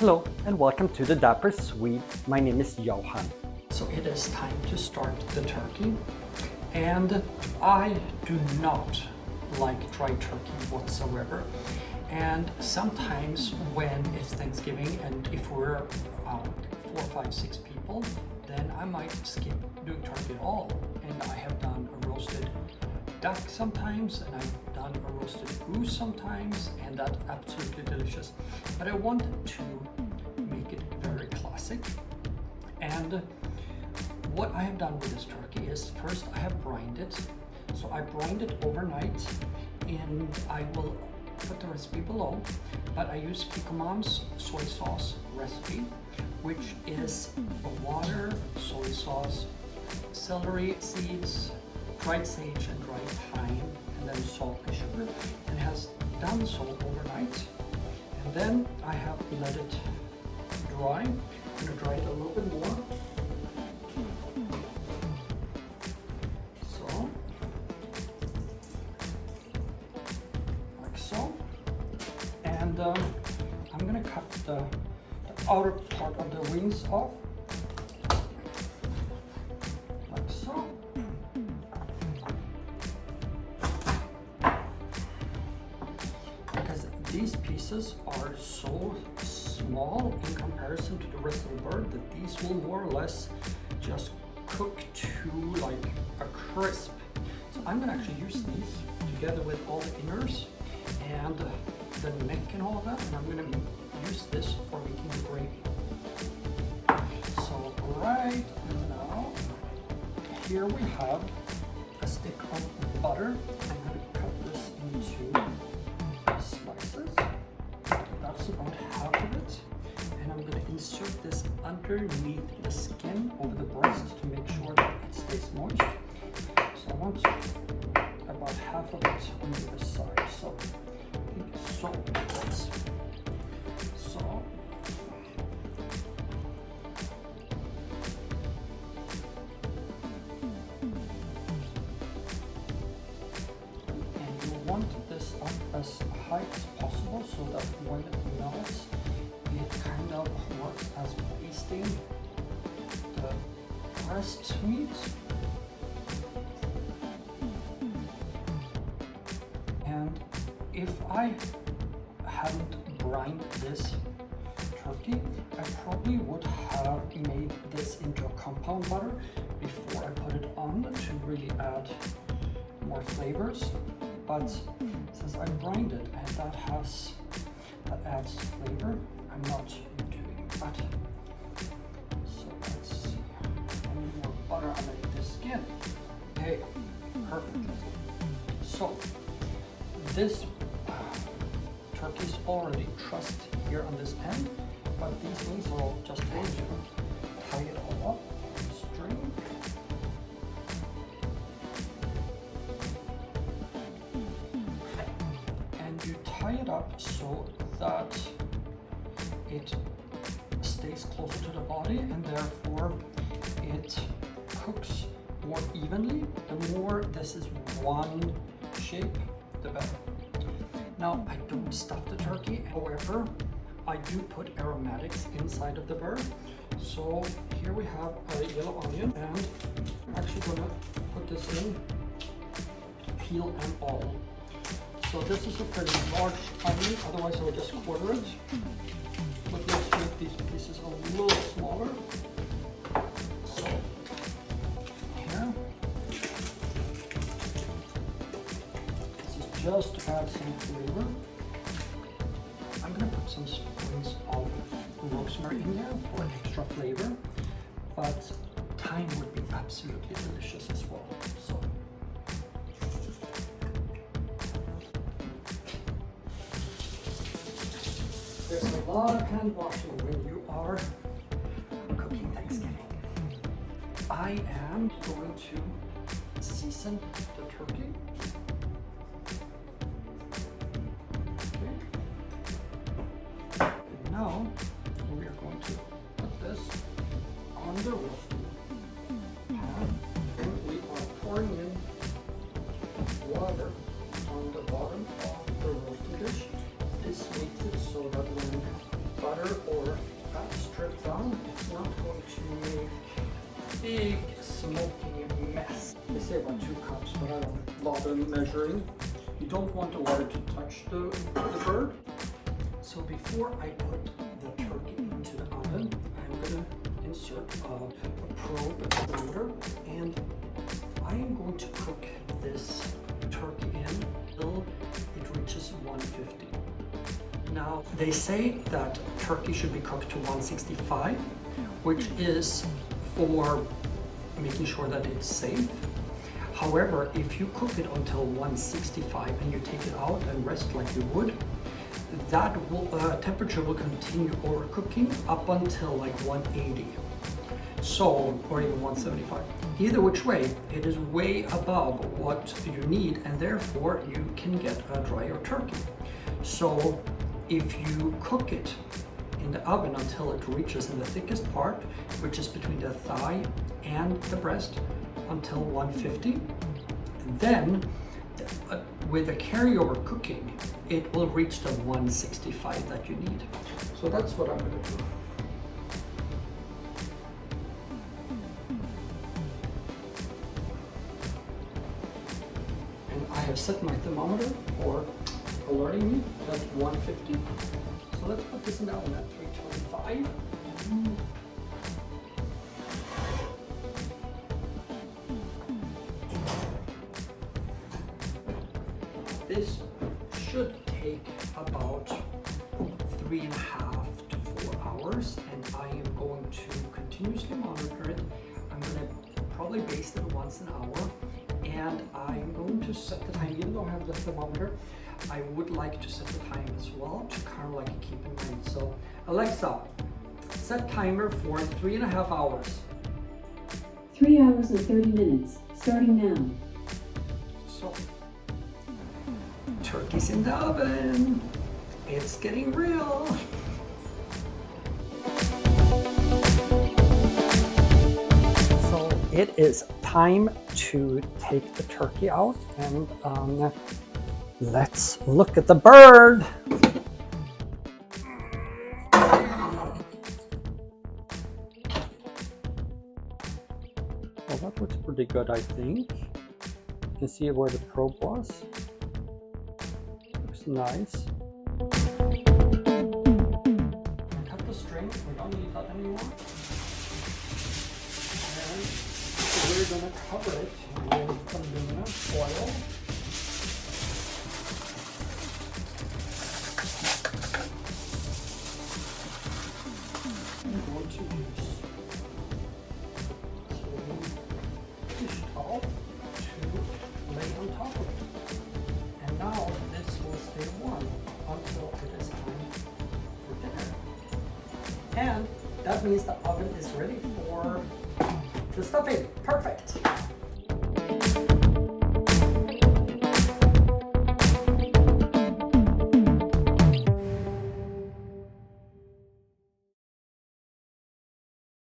Hello and welcome to the Dapper Swede. My name is Johan. So it is time to start the turkey, and I do not like dry turkey whatsoever. And sometimes when it's Thanksgiving and if we're 4, 5, 6 people, then I might skip doing turkey at all. And I have done a roasted duck sometimes, and I've done a roasted goose sometimes, and that's absolutely delicious. But I wanted to make it very classic. And what I have done with this turkey is first I have brined it. So I brined it overnight, and I will put the recipe below, but I use Kikkoman Soy Sauce recipe, which is water, soy sauce, celery seeds, dried sage and dried thyme, and then salt and sugar, and it has done so overnight. And then I have let it dry. I'm going to dry it a little bit more. So, like so. And I'm going to cut the outer part of the wings off, like so. Because these pieces are so small in comparison to the rest of the bird that these will more or less just cook to like a crisp. So I'm going to actually use these together with all the inners and the neck and all of that, and I'm going to use this for making the gravy. So right now, here we have a stick of butter. I'm going to cut this into slices. That's about half of it. And I'm going to insert this underneath the skin over the breast to make sure that it stays moist. So I want about half of it on the other side. So I think so. So and you want this up as high as possible so that when it melts, it kind of works as basting the breast meat. And if I hadn't brined this turkey, I probably would have made this into a compound butter before I put it on to really add more flavors. But since I brined it and that adds flavor, I'm not doing that. So let's see. I need more butter underneath the skin. Okay, perfect. So this turkey is already trussed here on this end, but these wings are all just going to tie it all up in a string. And you tie it up so that it stays closer to the body, and therefore it cooks more evenly. The more this is one shape, the better. Now, I don't stuff the turkey, however, I do put aromatics inside of the bird. So here we have a yellow onion, and I'm actually gonna put this in, peel and all. So this is a pretty large onion, otherwise I would just quarter it. But let's make these pieces a little smaller. So here. This is just to add some flavor. I'm going to put some spoons of rosemary in there for extra flavor, but thyme would be absolutely delicious as well. So there's a lot of hand washing when you are cooking Thanksgiving. I am going to season the turkey. Okay. And now we are going to put this on the roasting pan, and we are pouring in water on the bottom of the roasting dish. This makes it so that when butter or measuring. You don't want the water to touch the bird. So before I put the turkey into the oven, I'm gonna insert a probe thermometer, and I am going to cook this turkey in until it reaches 150. Now, they say that turkey should be cooked to 165, which is for making sure that it's safe. However, if you cook it until 165 and you take it out and rest like you would, that temperature will continue overcooking up until like 180. So, or even 175. Either which way, it is way above what you need, and therefore you can get a drier turkey. So if you cook it in the oven until it reaches in the thickest part, which is between the thigh and the breast, until 150, then with the carryover cooking, it will reach the 165 that you need. So that's what I'm going to do. And I have set my thermometer for alerting me at 150. So let's put this in the oven at 325. This should take about 3.5 to 4 hours, and I am going to continuously monitor it. I'm going to probably baste it once an hour, and I'm going to set the time. Even though I have the thermometer, I would like to set the time as well to kind of like keep in mind. So Alexa, set timer for 3.5 hours. 3 hours and 30 minutes, starting now. So, turkey's in the oven. It's getting real. So it is time to take the turkey out, and let's look at the bird. Well, that looks pretty good, I think. You can see where the probe was. Looks nice. Cut the string. We don't need that anymore. And we're going to cover it with aluminum foil. I'm going to use dish towel to lay on top of it. And now this will stay warm until it is time for dinner. And that means the oven is ready for the stuffing. Perfect.